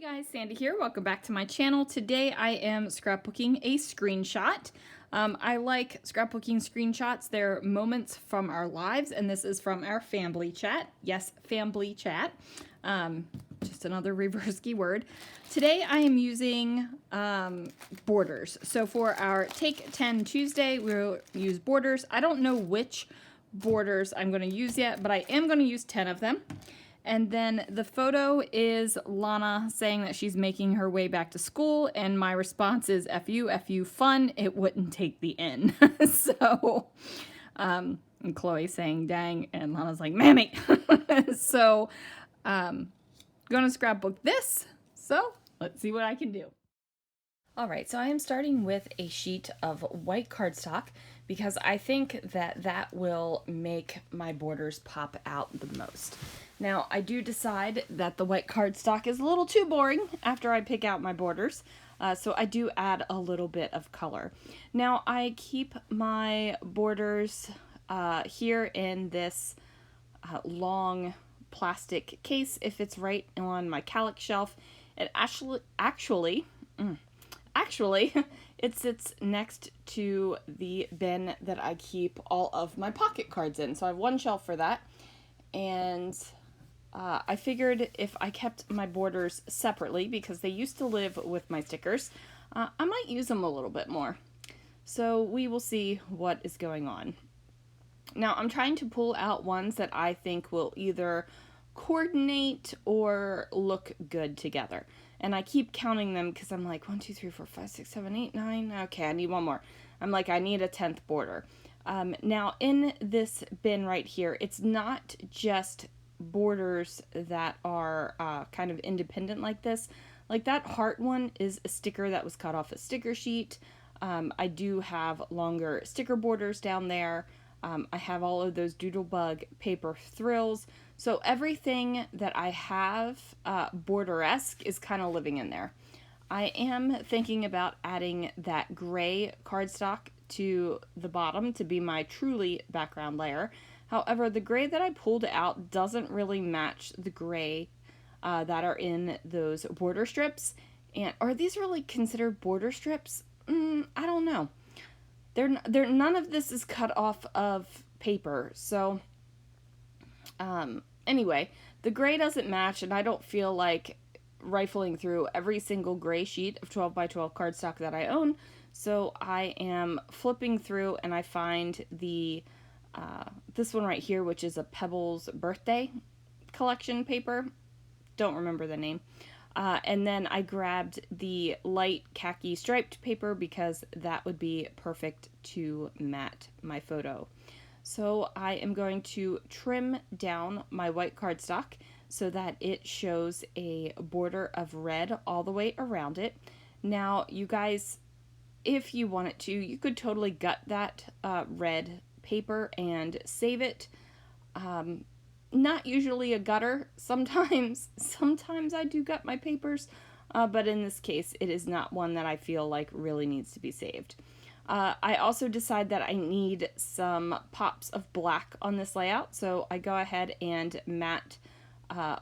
Guys, Sandy here. Welcome back to my channel. Today I am scrapbooking a screenshot. I like scrapbooking screenshots. They're moments from our lives, and this is from our family chat. Yes, family chat. Just another reverse keyword. Today I am using borders. So for our Take 10 Tuesday, we'll use borders. I don't know which borders I'm going to use yet, but I am going to use 10 of them. And then the photo is Lana saying that she's making her way back to school, and my response is F you, fun, it wouldn't take the N. So, and Chloe saying dang, and Lana's like, mammy. So, gonna scrapbook this, so let's see what I can do. Alright, so I am starting with a sheet of white cardstock because I think that that will make my borders pop out the most. Now, I do decide that the white cardstock is a little too boring after I pick out my borders, so I do add a little bit of color. Now, I keep my borders here in this long plastic case if it's right on my calic shelf. It actually, it sits next to the bin that I keep all of my pocket cards in. So I have one shelf for that. And I figured if I kept my borders separately, because they used to live with my stickers, I might use them a little bit more. So we will see what is going on. Now I'm trying to pull out ones that I think will either coordinate or look good together. And I keep counting them because I'm like 1, 2, 3, 4, 5, 6, 7, 8, 9. Okay, I need one more. I'm like, I need a 10th border. Now in this bin right here, it's not just borders that are kind of independent like this. Like that heart one is a sticker that was cut off a sticker sheet. I do have longer sticker borders down there. I have all of those Doodlebug paper thrills. So everything that I have border-esque is kind of living in there. I am thinking about adding that gray cardstock to the bottom to be my truly background layer. However, the gray that I pulled out doesn't really match the gray that are in those border strips. And are these really considered border strips? I don't know. None of this is cut off of paper, so anyway, the gray doesn't match, and I don't feel like rifling through every single gray sheet of 12 by 12 cardstock that I own, so I am flipping through and I find the this one right here, which is a Pebbles birthday collection paper. Don't remember the name. And then I grabbed the light khaki striped paper because that would be perfect to mat my photo. So I am going to trim down my white cardstock so that it shows a border of red all the way around it. Now, you guys, if you wanted to, you could totally gut that red paper and save it. Not usually a gutter. Sometimes I do gut my papers, but in this case, it is not one that I feel like really needs to be saved. I also decide that I need some pops of black on this layout, so I go ahead and mat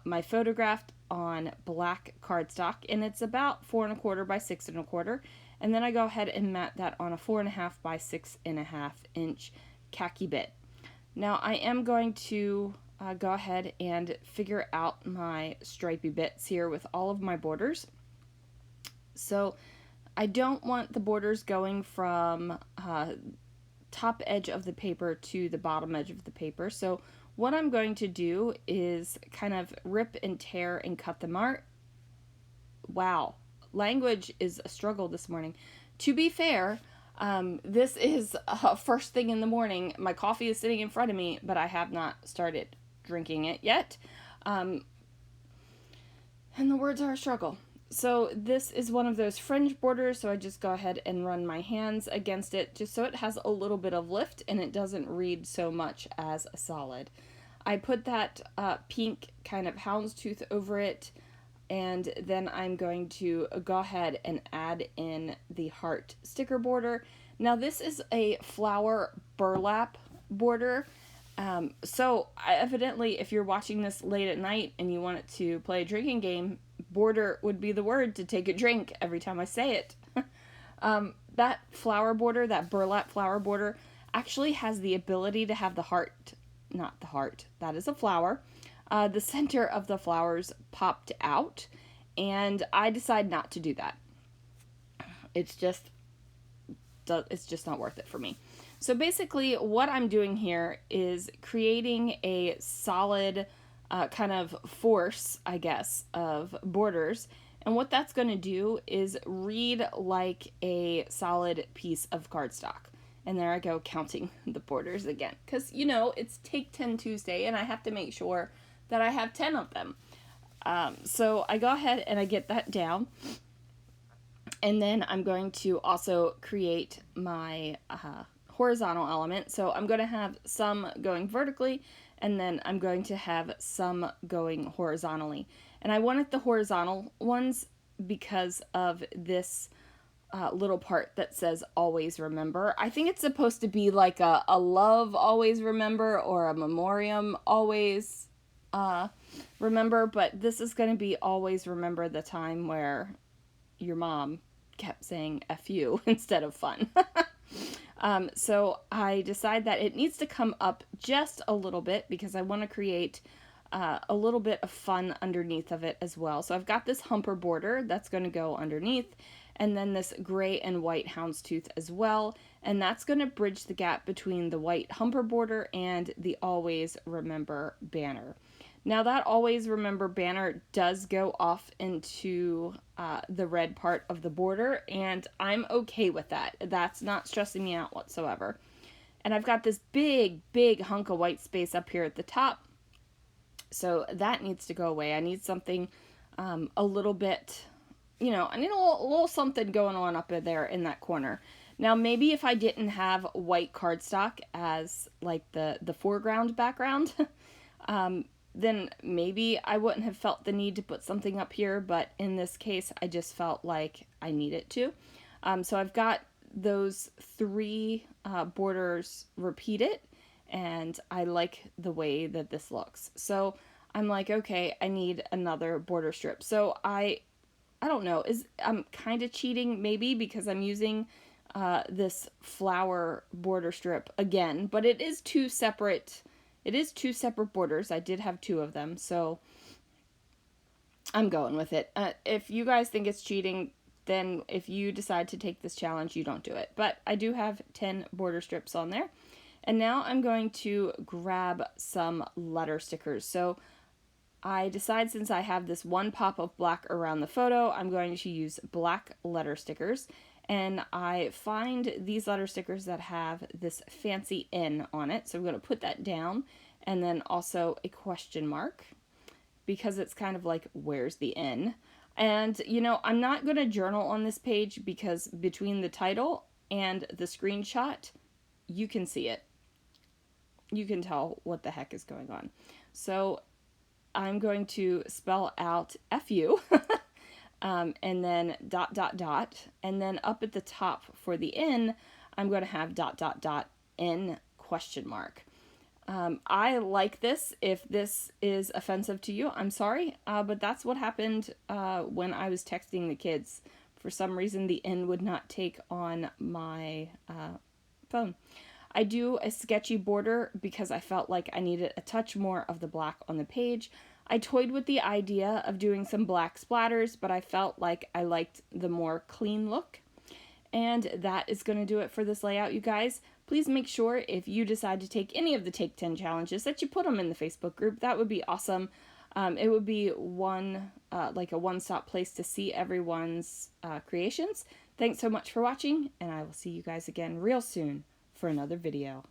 my photograph on black cardstock, and it's about 4 1/4 by 6 1/4, and then I go ahead and mat that on a 4 1/2 by 6 1/2 inch khaki bit. Now I am going to go ahead and figure out my stripy bits here with all of my borders. So I don't want the borders going from top edge of the paper to the bottom edge of the paper. So what I'm going to do is kind of rip and tear and cut them out. Wow, language is a struggle this morning. To be fair, this is first thing in the morning. My coffee is sitting in front of me, but I have not started drinking it yet. And the words are a struggle. So this is one of those fringe borders, so I just go ahead and run my hands against it just so it has a little bit of lift and it doesn't read so much as a solid. I put that pink kind of houndstooth over it, and then I'm going to go ahead and add in the heart sticker border. Now this is a flower burlap border. So evidently if you're watching this late at night and you want it to play a drinking game, border would be the word to take a drink every time I say it. That flower border, that burlap flower border, actually has the ability to have the heart, not the heart, that is a flower, the center of the flowers popped out, and I decide not to do that. It's just not worth it for me. So basically what I'm doing here is creating a solid kind of force, I guess, of borders. And what that's going to do is read like a solid piece of cardstock. And there I go, counting the borders again. Because, you know, it's Take 10 Tuesday, and I have to make sure that I have 10 of them. So I go ahead and I get that down. And then I'm going to also create my horizontal element. So I'm going to have some going vertically, and then I'm going to have some going horizontally. And I wanted the horizontal ones because of this little part that says always remember. I think it's supposed to be like a love always remember, or a memoriam always remember, but this is going to be always remember the time where your mom kept saying F you instead of fun. So I decide that it needs to come up just a little bit because I want to create a little bit of fun underneath of it as well. So I've got this humper border that's going to go underneath, and then this gray and white houndstooth as well, and that's going to bridge the gap between the white humper border and the always remember banner. Now that always remember banner does go off into the red part of the border, and I'm okay with that. That's not stressing me out whatsoever. And I've got this big hunk of white space up here at the top, so that needs to go away. I need something a little bit, you know, I need a little something going on up there in that corner. Now maybe if I didn't have white cardstock as like the foreground background, then maybe I wouldn't have felt the need to put something up here, but in this case, I just felt like I needed to. So I've got those three borders repeated, and I like the way that this looks. So I'm like, okay, I need another border strip. So I don't know, I'm kind of cheating maybe because I'm using this flower border strip again, but it is two separate borders. I did have two of them, so I'm going with it. If you guys think it's cheating, then if you decide to take this challenge, you don't do it. But I do have 10 border strips on there. And now I'm going to grab some letter stickers. So I decide, since I have this one pop of black around the photo, I'm going to use black letter stickers. And I find these letter stickers that have this fancy N on it. So I'm going to put that down, and then also a question mark, because it's kind of like, where's the N? And, you know, I'm not going to journal on this page because between the title and the screenshot, you can see it. You can tell what the heck is going on. So I'm going to spell out FU. And then ... and then up at the top for the N, I'm going to have ... N question mark. I like this. If this is offensive to you, I'm sorry, but that's what happened when I was texting the kids. For some reason, the N would not take on my phone. I do a sketchy border because I felt like I needed a touch more of the black on the page. I toyed with the idea of doing some black splatters, but I felt like I liked the more clean look. And that is going to do it for this layout, you guys. Please make sure, if you decide to take any of the Take 10 challenges, that you put them in the Facebook group. That would be awesome. It would be like a one-stop place to see everyone's creations. Thanks so much for watching, and I will see you guys again real soon for another video.